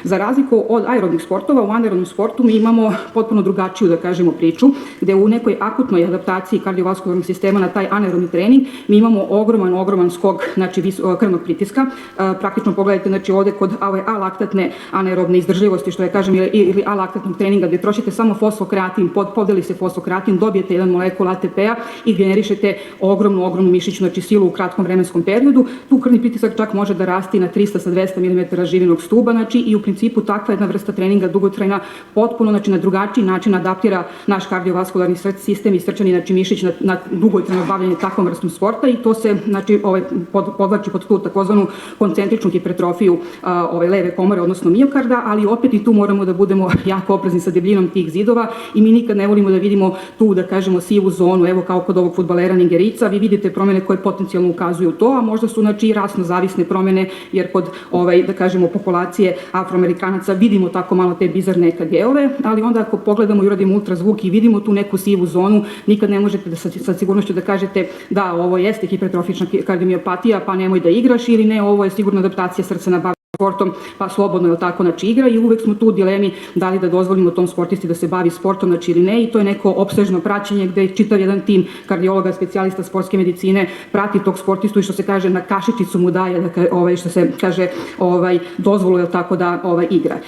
Za razliku od aerobnih sportova, u anaerobnom sportu mi imamo potpuno drugačiju, da kažemo, priču, gde u nekoj akutnoj adaptaciji kardiovaskularnog sistema na taj anaerobni trening mi imamo ogroman skok, znači, krvnog pritiska. Praktično pogledajte, znači, ovde kod alaktatne anaerobne izdržljivosti, što je, kažem, ili alaktatnog treninga, gde trošite samo fosfokreatin, podeli se fosfokreatin, dobijete jedan molekul ATP-a i generišete ogromnu mišićnu, znači, silu u kratkom vremenskom periodu. Tu krvni pritisak čak može da rasti na 300 sa 200 mm živinog stuba, znači, i u principu takva jedna vrsta treninga dugotrajna potpuno, znači, na drugačiji način adaptira naš kardiovaskularni sistem i srčani, znači, mišić na dugotrajno bavljanje takvom vrstom sporta i to se, znači, podvlači pod tu takozvanu koncentričnu hipertrofiju leve komore, odnosno miokarda, ali opet i tu moramo da budemo jako oprezni sa debljinom tih zidova i mi nikad ne volimo da vidimo tu, da kažemo, sivu zonu, evo kao kod ovog fudbalera Nigerica, vi vidite promene koje potencijalno ukazuju to, a možda su, znači, i rasno zavisne promene, jer kod, da kažemo, populacije Afroamerikanaca vidimo tako malo te bizarne EKG-ove, ali onda ako pogledamo i uradimo ultrazvuk i vidimo tu neku sivu zonu, nikad ne možete da sa sigurnošću da kažete da ovo jeste hipertrofična kardiomiopatija, pa nemoj da igraš, ili ne, ovo je sigurno adaptacija srca na bavljenje sportom, pa slobodno, je tako, znači, igra i uvek smo tu u dilemi da li da dozvolimo tom sportisti da se bavi sportom, znači, ili ne, i to je neko opsežno praćenje gde čitav jedan tim kardiologa, specijalista sportske medicine prati tog sportistu i, što se kaže, na kašičicu mu daje, što se kaže, dozvolu, je tako, da igra.